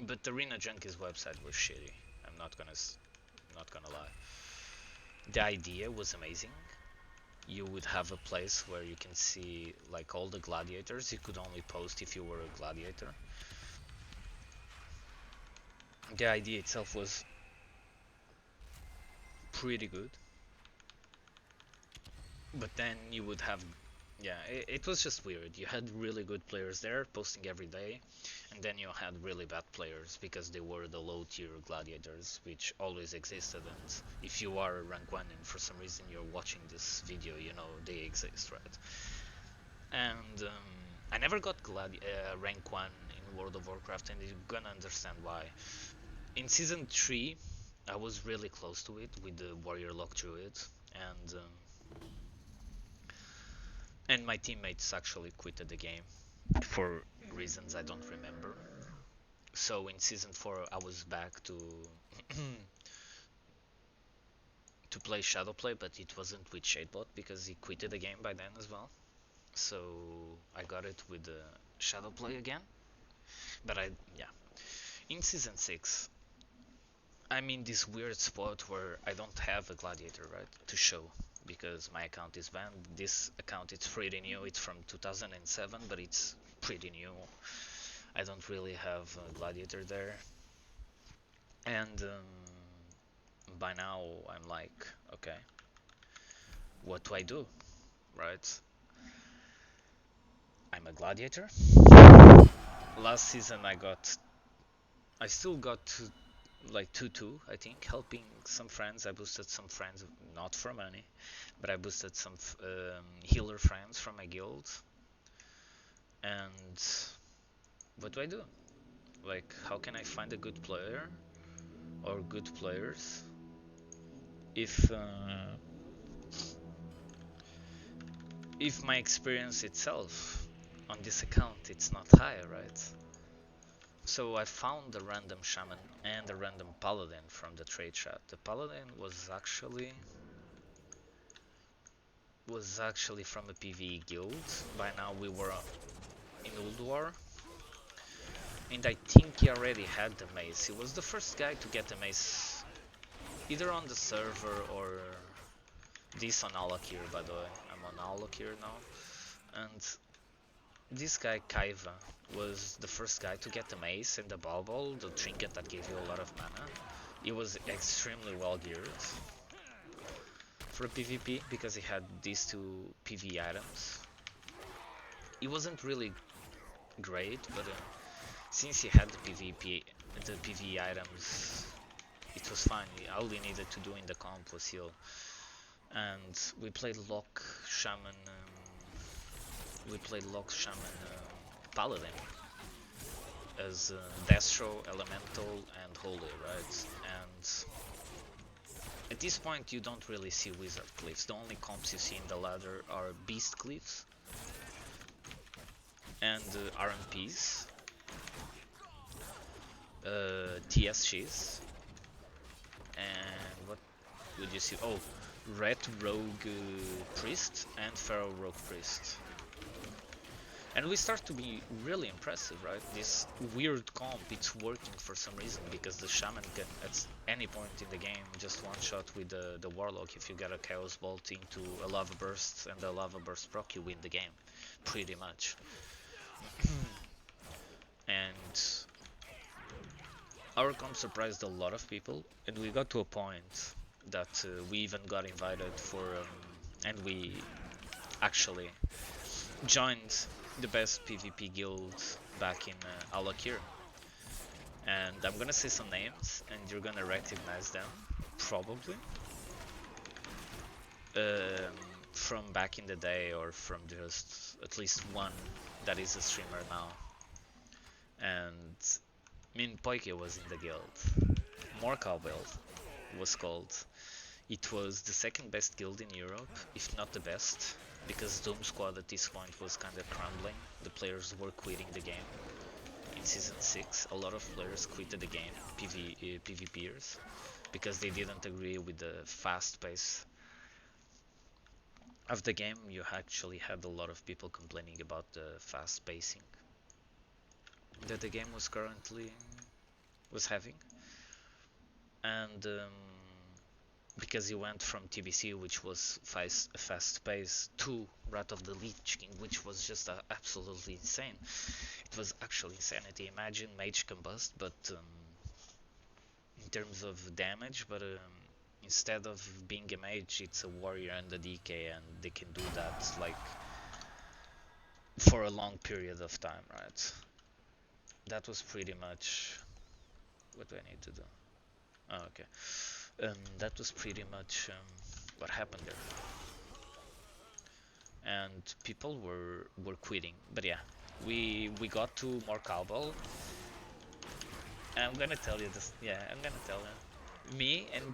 A: But the Arena Junkies website was shitty. I'm not gonna lie. The idea was amazing. You would have a place where you can see like all the gladiators. You could only post if you were a gladiator. The idea itself was pretty good. But then you would have, yeah, it was just weird. You had really good players there posting every day, and then you had really bad players because they were the low tier gladiators, which always existed. And if you are a rank 1 and for some reason you're watching this video, you know they exist, right? And I never got rank 1 in World of Warcraft, and you're gonna understand why. In Season 3, I was really close to it with the Warrior Lock Druid, and my teammates actually quitted the game for reasons I don't remember. So in Season 4 I was back to to play Shadowplay, but it wasn't with Shadebot because he quitted the game by then as well. So I got it with the Shadowplay again. But yeah. In Season 6, I'm in this weird spot where I don't have a gladiator, right, to show because my account is banned. This account is pretty new. It's from 2007, but it's pretty new. I don't really have a gladiator there. And by now I'm like, okay, what do I do, right? I'm a gladiator. Last season I still got to like 2-2, I think, helping some friends. I boosted some friends, not for money, but I boosted some healer friends from my guild. And what do I do? Like, how can I find a good player or good players if my experience itself on this account it's not high, right? So I found a random shaman and a random paladin from the trade chat. The paladin was actually was actually from a PvE guild. By now we were in War, and I think he already had the mace. He was the first guy to get the mace, either on the server or this on Alakir, by the way. I'm on Alakir now. And this guy, Kaiva, was the first guy to get the mace and the bauble, the trinket that gave you a lot of mana. He was extremely well geared for PvP because he had these two PvE items. He wasn't really great, but since he had the PvE items, it was fine. All he needed to do in the comp was heal. And we played Lock Shaman. Paladin as Destro, Elemental, and Holy, right? And at this point, you don't really see Wizard Cliffs. The only comps you see in the ladder are Beast Cliffs and RMPs, TSGs, and what would you see? Oh, Red Rogue Priest and Feral Rogue Priest. And we start to be really impressive, right? This weird comp, it's working for some reason, because the Shaman can, at any point in the game, just one-shot with the Warlock. If you get a Chaos Bolt into a Lava Burst and the Lava Burst proc, you win the game, pretty much. And our comp surprised a lot of people, and we got to a point that we even got invited for, and we actually joined the best PvP guild back in Alakir. And I'm gonna say some names, and you're gonna recognize them, probably. From back in the day, or from just at least one that is a streamer now. And Min Poike was in the guild. Morcal build was called. It was the second best guild in Europe, if not the best, because Doom Squad at this point was kinda crumbling. The players were quitting the game. In Season 6, a lot of players quitted the game, PvPers, because they didn't agree with the fast pace of the game. You actually had a lot of people complaining about the fast pacing that the game was having. And because you went from TBC, which was fast pace, to Wrath of the Lich King, which was just absolutely insane. It was actually insanity. Imagine Mage Combust, but in terms of damage, but instead of being a mage, it's a warrior and a DK, and they can do that like for a long period of time, right? That was pretty much what do I need to do. Oh, okay. That was pretty much what happened there, and people were quitting. But yeah, we got to more Cowbell. I'm gonna tell you this. Yeah, I'm gonna tell you. Me and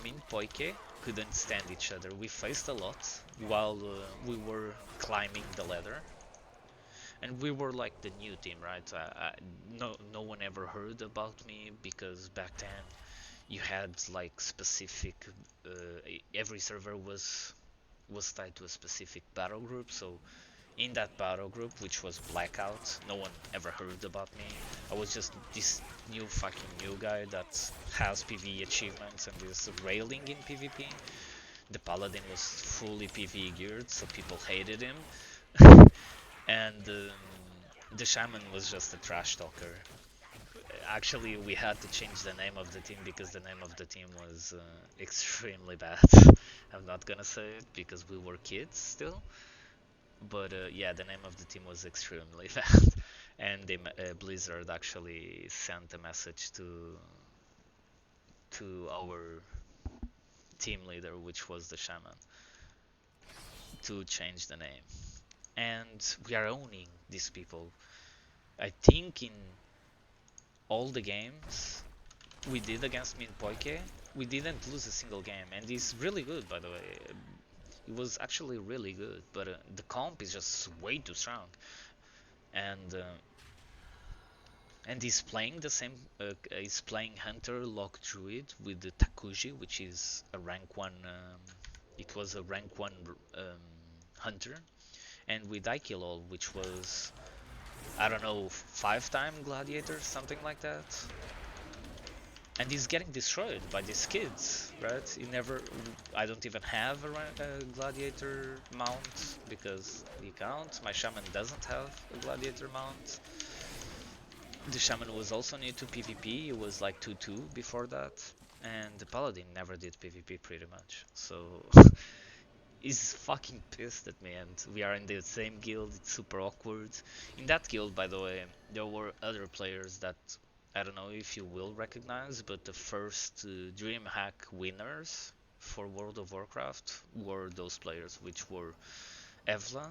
A: Min Poike couldn't stand each other. We faced a lot while we were climbing the ladder, and we were like the new team, right? No one ever heard about me, because back then you had like specific every server was tied to a specific battle group. So in that battle group, which was Blackout, no one ever heard about me. I was just this fucking new guy that has PvE achievements and is railing in PvP. The Paladin was fully PvE geared, so people hated him. And the Shaman was just a trash talker. Actually, we had to change the name of the team because the name of the team was extremely bad. I'm not gonna say it because we were kids still, but yeah, the name of the team was extremely bad. And Blizzard actually sent a message to our team leader, which was the Shaman, to change the name. And we are owning these people. I think in all the games we did against Min Poike, we didn't lose a single game, and he's really good, by the way. It was actually really good, but the comp is just way too strong, and he's playing the same. He's playing Hunter Lock Druid with the Takuji, which is a rank 1. It was a rank 1 hunter, and with Aikilol, which was, I don't know, 5-time gladiator, something like that. And he's getting destroyed by these kids, right? He never, I don't even have a gladiator mount because he can't. My shaman doesn't have a gladiator mount. The shaman was also new to PvP. It was like 2-2 before that, and the paladin never did PvP pretty much. So he's fucking pissed at me, and we are in the same guild. It's super awkward. In that guild, by the way, there were other players that I don't know if you will recognize, but the first DreamHack winners for World of Warcraft were those players, which were Evla,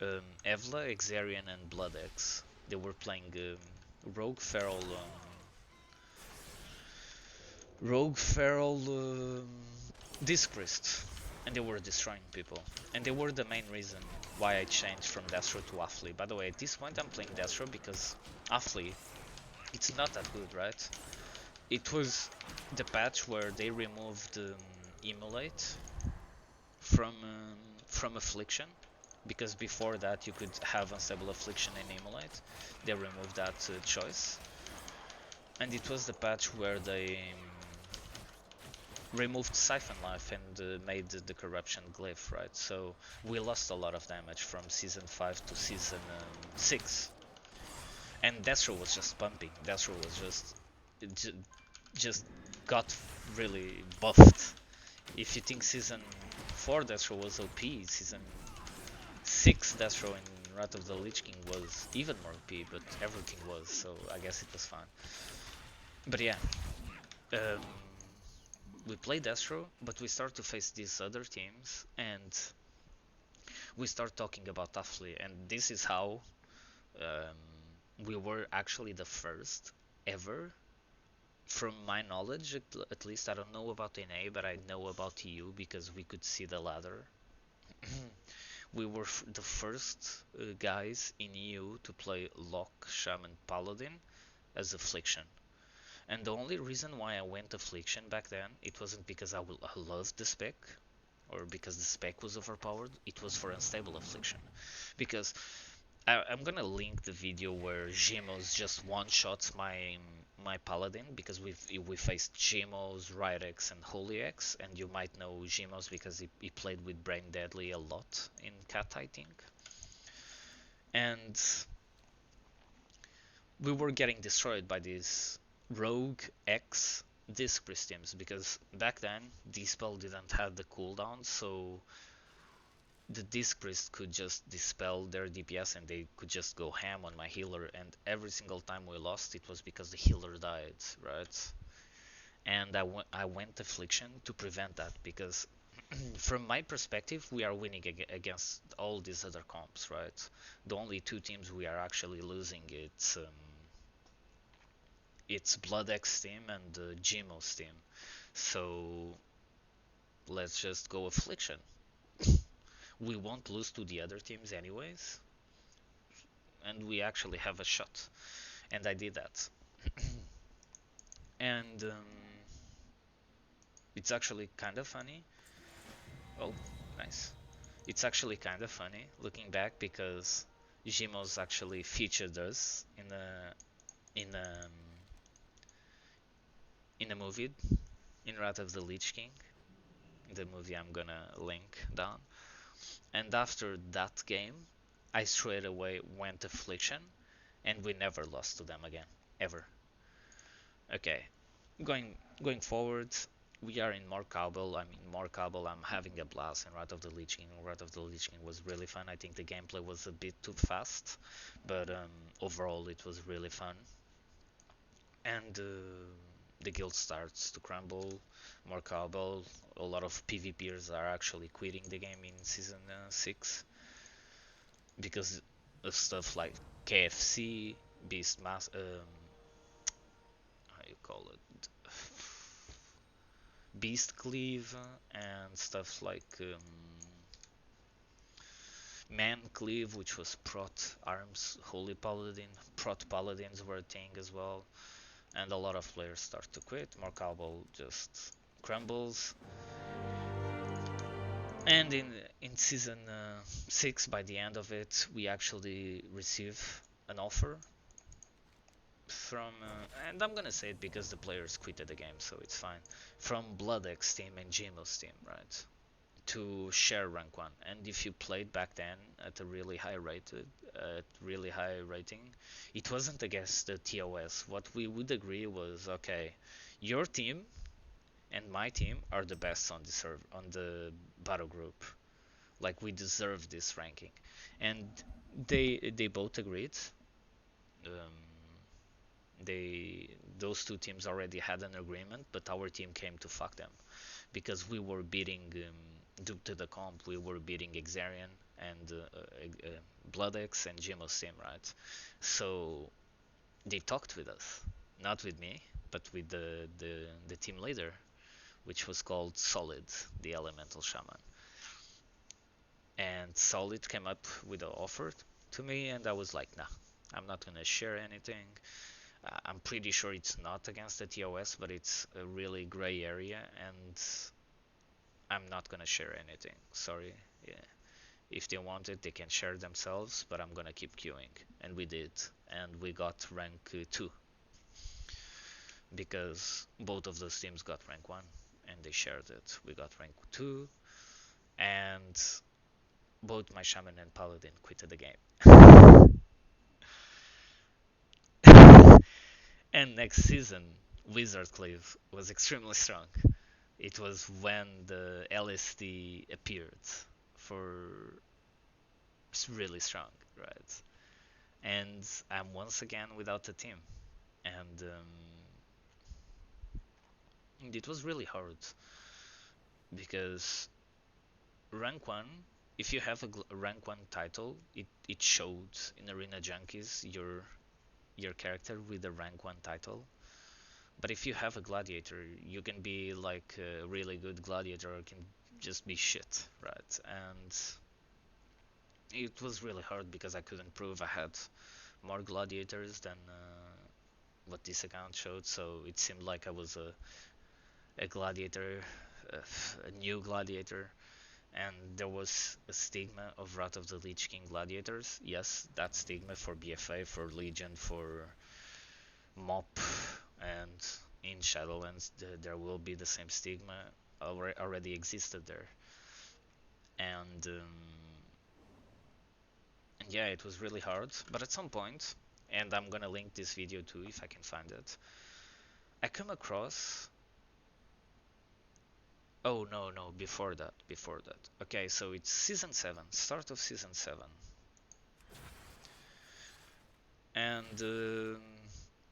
A: Exarian, and Bloodex. They were playing Rogue Feral, Discrest, and they were destroying people. And they were the main reason why I changed from Destro to Affli. By the way, at this point I'm playing Destro because Affli, it's not that good, right? It was the patch where they removed Emulate from Affliction, because before that you could have Unstable Affliction and Emulate. They removed that choice, and it was the patch where they removed Siphon Life and made the Corruption glyph, right? So we lost a lot of damage from Season 5 to Season 6. And Destro was just pumping. Destro was just got really buffed. If you think Season 4 Destro was OP, Season 6 Destro in Wrath of the Lich King was even more OP, but everything was, so I guess it was fine. But yeah, um, we play Destro, but we start to face these other teams, and we start talking about Affli, and this is how we were actually the first ever, from my knowledge at least. I don't know about NA, but I know about EU because we could see the ladder. We were the first guys in EU to play Lock, Shaman, Paladin as Affliction. And the only reason why I went Affliction back then, it wasn't because I loved the spec, or because the spec was overpowered, it was for Unstable Affliction. Because I'm gonna link the video where Gemos just one-shots my Paladin, because we faced Gemos, Rydex, and Holy-X, and you might know Gemos because he played with Brain Deadly a lot in Cat, I think. And we were getting destroyed by these Rogue X Disc Priest teams, because back then Dispel didn't have the cooldown, so the Disc Priest could just dispel their DPS and they could just go ham on my healer, and every single time we lost it was because the healer died, right? And I went Affliction to prevent that, because from my perspective we are winning against all these other comps, right? The only two teams we are actually losing, it's Bloodex team and Gemos team. So let's just go Affliction. We won't lose to the other teams anyways, and we actually have a shot. And I did that. And it's actually kind of funny. Oh, nice. It's actually kind of funny looking back, because Gemos actually featured us in a in a movie, in Wrath of the Lich King, the movie I'm gonna link down. And after that game, I straight away went Affliction, and we never lost to them again, ever. Okay, going forward, we are in more Cowbell. I'm in more Cowbell. I'm having a blast in Wrath of the Lich King. Wrath of the Lich King was really fun. I think the gameplay was a bit too fast, but overall it was really fun. And the guild starts to crumble. More Cowbell. A lot of PvPers are actually quitting the game in Season 6 because of stuff like KFC, Beast Mass, how you call it, Beast Cleave, and stuff like Man Cleave, which was Prot Arms, Holy Paladin, Prot Paladins were a thing as well, and a lot of players start to quit. More Cowbell just crumbles. And in season 6, by the end of it, we actually receive an offer from, and I'm gonna say it because the players quitted the game, so it's fine. From BloodX team and Gmo's team, right? To share rank one. And if you played back then at a really high rating, it wasn't against the TOS. What we would agree was, okay, your team and my team are the best on the on the battle group. Like we deserve this ranking, and they both agreed. Um, they those two teams already had an agreement, but our team came to fuck them because we were beating due to the comp, we were beating Exarian and BloodX and Jimo's team, right? So they talked with us, not with me, but with the team leader, which was called Solid, the Elemental Shaman. And Solid came up with an offer to me, and I was like, nah, I'm not gonna share anything. I'm pretty sure it's not against the TOS, but it's a really gray area, and I'm not gonna share anything. Sorry. Yeah. If they want it, they can share themselves, but I'm gonna keep queuing. And we did. And we got rank 2 because both of those teams got rank 1 and they shared it. We got rank 2 and both my shaman and paladin quitted the game. And next season, Wizard Cliff was extremely strong. It was when the LSD appeared for really strong, right? And I'm once again without a team. And it was really hard because rank 1, if you have a rank 1 title, it showed in Arena Junkies your character with a rank 1 title. But if you have a gladiator, you can be like a really good gladiator or can just be shit, right? And it was really hard because I couldn't prove I had more gladiators than what this account showed, so it seemed like I was a gladiator, a new gladiator, and there was a stigma of Wrath of the Lich King gladiators. Yes, that stigma for BFA, for Legion, for MOP, and in Shadowlands there will be the same stigma already existed there. And and yeah, it was really hard, but at some point, and I'm gonna link this video too if I can find it, I come across, oh no, no, before that. Okay, so it's season 7, start of season 7. And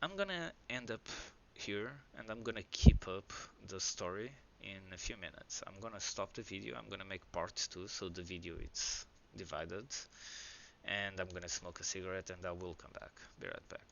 A: I'm gonna end up here and I'm gonna keep up the story in a few minutes. I'm gonna stop the video, I'm gonna make part 2 so the video is divided, and I'm gonna smoke a cigarette and I will come back. Be right back.